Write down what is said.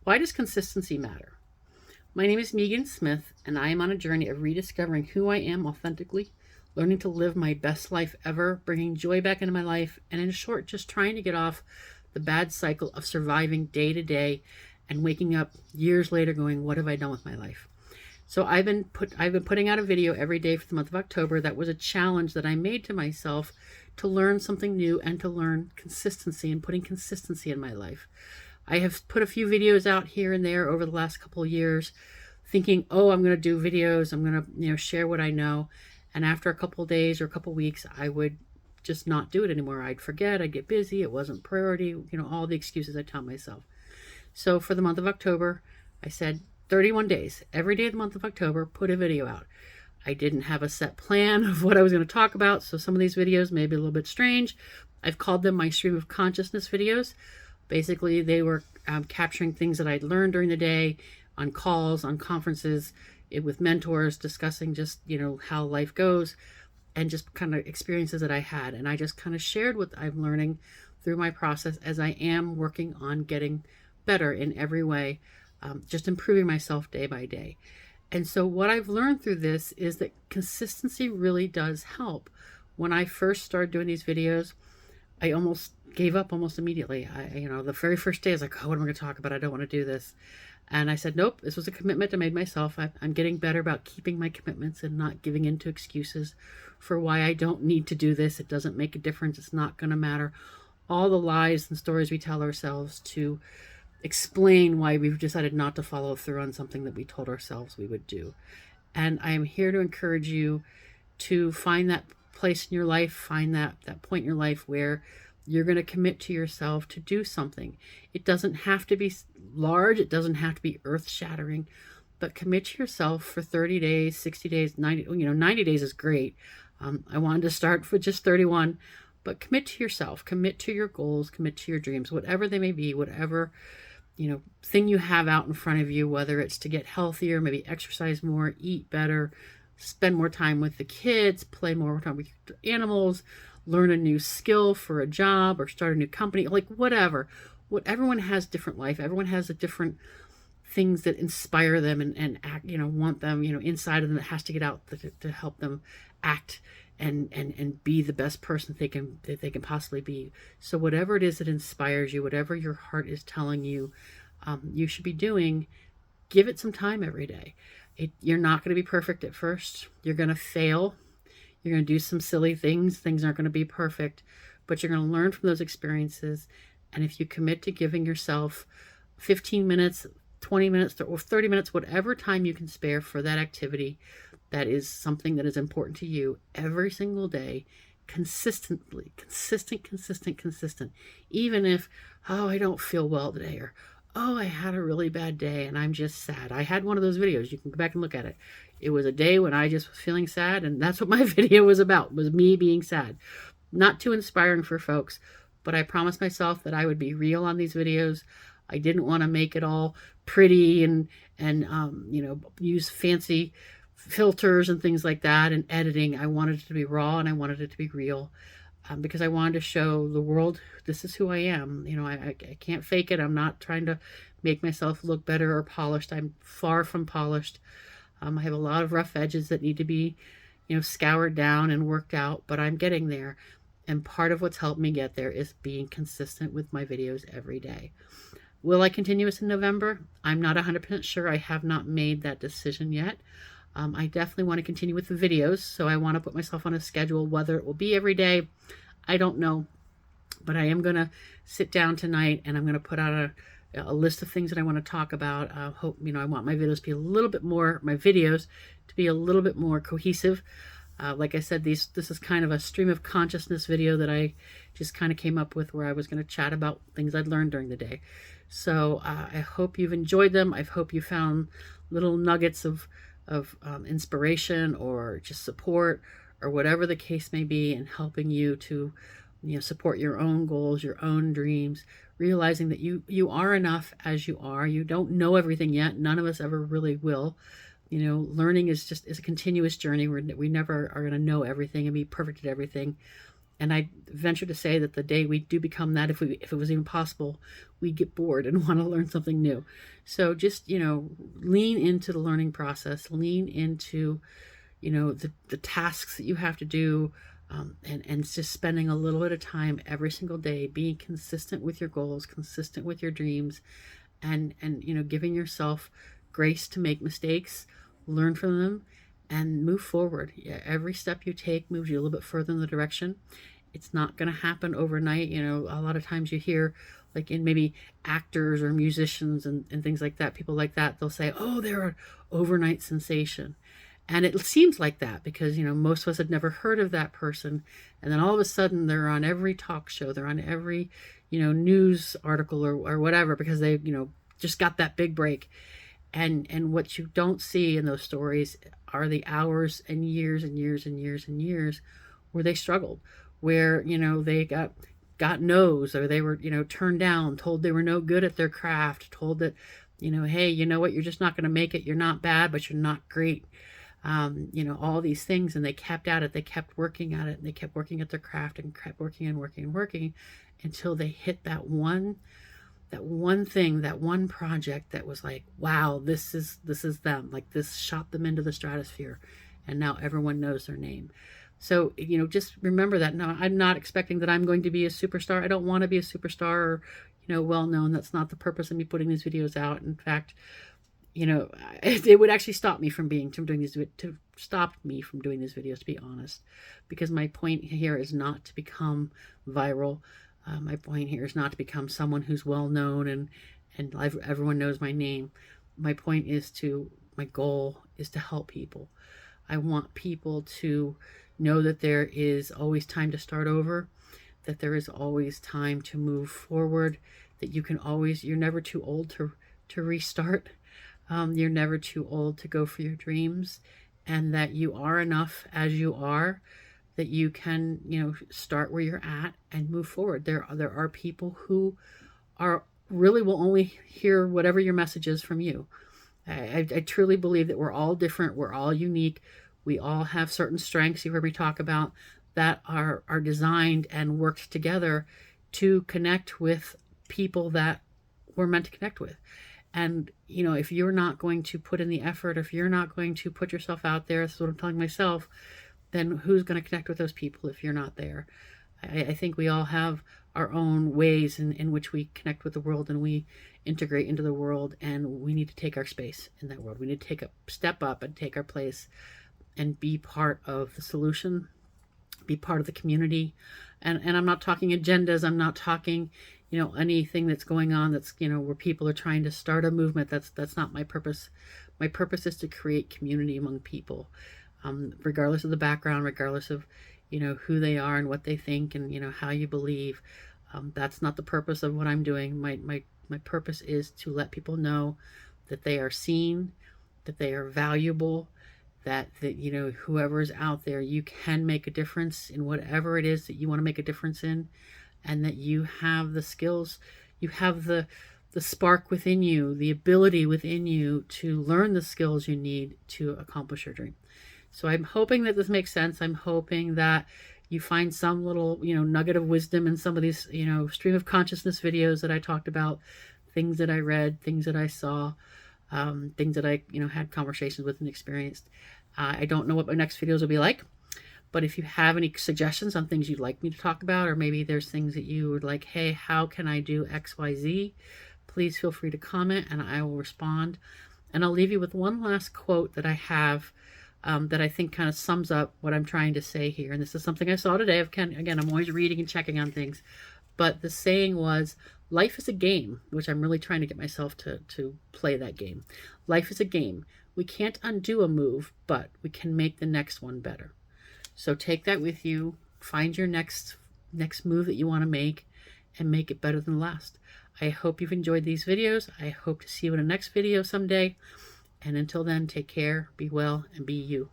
Why does consistency matter? My name is Megan Smith, and I am on a journey of rediscovering who I am authentically, learning to live my best life ever, bringing joy back into my life, and in short, just trying to get off the bad cycle of surviving day to day and waking up years later going, what have I done with my life? So I've been putting out a video every day for the month of October. That was a challenge that I made to myself to learn something new and to learn consistency and putting consistency in my life. I have put a few videos out here and there over the last couple of years thinking, oh, I'm going to do videos. I'm going to, share what I know. And after a couple of days or a couple of weeks, I would just not do it anymore. I'd forget, I'd get busy. It wasn't priority, all the excuses I tell myself. So for the month of October, I said 31 days, every day of the month of October, put a video out. I didn't have a set plan of what I was going to talk about. So some of these videos may be a little bit strange. I've called them my stream of consciousness videos. Basically, they were capturing things that I'd learned during the day on calls, on conferences, with mentors, discussing just, how life goes and just kind of experiences that I had. And I just kind of shared what I'm learning through my process as I am working on getting better in every way, just improving myself day by day. And so what I've learned through this is that consistency really does help. When I first started doing these videos, I almost gave up almost immediately. The very first day I was like, oh, what am I going to talk about? I don't want to do this. And I said, nope, this was a commitment I made myself. I'm getting better about keeping my commitments and not giving in to excuses for why I don't need to do this. It doesn't make a difference. It's not going to matter. All the lies and stories we tell ourselves to explain why we've decided not to follow through on something that we told ourselves we would do. And I am here to encourage you to find that place in your life, find that point in your life where you're going to commit to yourself to do something. It doesn't have to be large. It doesn't have to be earth-shattering, but commit to yourself for 30 days, 60 days, 90, 90 days is great. I wanted to start for just 31, but commit to yourself, commit to your goals, commit to your dreams, whatever they may be, whatever, thing you have out in front of you, whether it's to get healthier, maybe exercise more, eat better, spend more time with the kids, play more time with animals, learn a new skill for a job or start a new company, like whatever. Everyone has different life. Everyone has a different things that inspire them and act, want them, inside of them that has to get out to help them act and be the best person that they can possibly be. So whatever it is that inspires you, whatever your heart is telling you, you should be doing, give it some time every day. You're not going to be perfect at first. You're going to fail. You're going to do some silly things. Things aren't going to be perfect, but you're going to learn from those experiences. And if you commit to giving yourself 15 minutes, 20 minutes, or 30 minutes, whatever time you can spare for that activity, that is something that is important to you every single day, consistently, consistent. Even if, oh, I don't feel well today, or oh, I had a really bad day and I'm just sad. I had one of those videos. You can go back and look at it. It was a day when I just was feeling sad, and that's what my video was about, was me being sad. Not too inspiring for folks, but I promised myself that I would be real on these videos. I didn't want to make it all pretty and use fancy filters and things like that and editing. I wanted it to be raw and I wanted it to be real. Because I wanted to show the world, this is who I am. I can't fake it. I'm not trying to make myself look better or polished. I'm far from polished. I have a lot of rough edges that need to be, scoured down and worked out, but I'm getting there. And part of what's helped me get there is being consistent with my videos every day. Will I continue this in November? I'm not 100% sure. I have not made that decision yet. I definitely want to continue with the videos, so I want to put myself on a schedule. Whether it will be every day, I don't know. But I am going to sit down tonight and I'm going to put out a list of things that I want to talk about. I want my videos to be a little bit more, cohesive. Like I said, this is kind of a stream of consciousness video that I just kind of came up with, where I was going to chat about things I'd learned during the day. So I hope you've enjoyed them. I hope you found little nuggets of inspiration or just support, or whatever the case may be, in helping you to support your own goals, your own dreams, realizing that you are enough as you are. You don't know everything yet. None of us ever really will. Learning is a continuous journey. We never are going to know everything and be perfect at everything. And I venture to say that the day we do become that, if it was even possible, we get bored and want to learn something new. So just, lean into the learning process, lean into, the tasks that you have to do, and just spending a little bit of time every single day, being consistent with your goals, consistent with your dreams, and giving yourself grace to make mistakes, learn from them, and move forward. Yeah, every step you take moves you a little bit further in the direction. It's not going to happen overnight. A lot of times you hear, like in maybe actors or musicians and things like that, people like that, they'll say, oh, they're an overnight sensation. And it seems like that because, most of us had never heard of that person. And then all of a sudden they're on every talk show, they're on every, news article or whatever, because they, just got that big break. And what you don't see in those stories are the hours and years and years and years and years where they struggled, where, they got no's, or they were, turned down, told they were no good at their craft, told that, hey, you know what, you're just not going to make it. You're not bad, but you're not great. All these things. And they kept at it. They kept working at it, and they kept working at their craft and kept working and working and working until they hit that one thing, that one project that was like, wow, this is them. Like, this shot them into the stratosphere, and now everyone knows their name. So, just remember that. No, I'm not expecting that I'm going to be a superstar. I don't want to be a superstar or, well known. That's not the purpose of me putting these videos out. In fact, it would actually stop me from doing these videos, to be honest, because my point here is not to become viral. My point here is not to become someone who's well known and everyone knows my name. My goal is to help people. I want people to know that there is always time to start over, that there is always time to move forward, that you're never too old to restart. You're never too old to go for your dreams, and that you are enough as you are, that you can, start where you're at and move forward. There are people who will only hear whatever your message is from you. I truly believe that we're all different. We're all unique. We all have certain strengths you heard me talk about that are designed and worked together to connect with people that we're meant to connect with. And, if you're not going to put in the effort, if you're not going to put yourself out there, that's what I'm telling myself, then who's going to connect with those people if you're not there? I think we all have our own ways in which we connect with the world and we integrate into the world, and we need to take our space in that world. We need to step up and take our place and be part of the solution, be part of the community. And I'm not talking agendas. I'm not talking, anything that's going on that's, where people are trying to start a movement. That's not my purpose. My purpose is to create community among people, regardless of the background, regardless of, who they are and what they think and, how you believe. That's not the purpose of what I'm doing. My purpose is to let people know that they are seen, that they are valuable, that whoever's out there, you can make a difference in whatever it is that you want to make a difference in, and that you have the skills, you have the spark within you, the ability within you to learn the skills you need to accomplish your dream. So I'm hoping that this makes sense. I'm hoping that you find some little, nugget of wisdom in some of these, stream of consciousness videos that I talked about, things that I read, things that I saw, things that I, had conversations with and experienced. I don't know what my next videos will be like, but if you have any suggestions on things you'd like me to talk about, or maybe there's things that you would like, hey, how can I do X, Y, Z? Please feel free to comment and I will respond. And I'll leave you with one last quote that I have that I think kind of sums up what I'm trying to say here. And this is something I saw today. Again, I'm always reading and checking on things. But the saying was, life is a game, which I'm really trying to get myself to play that game. Life is a game. We can't undo a move, but we can make the next one better. So take that with you. Find your next move that you want to make and make it better than the last. I hope you've enjoyed these videos. I hope to see you in the next video someday. And until then, take care, be well, and be you.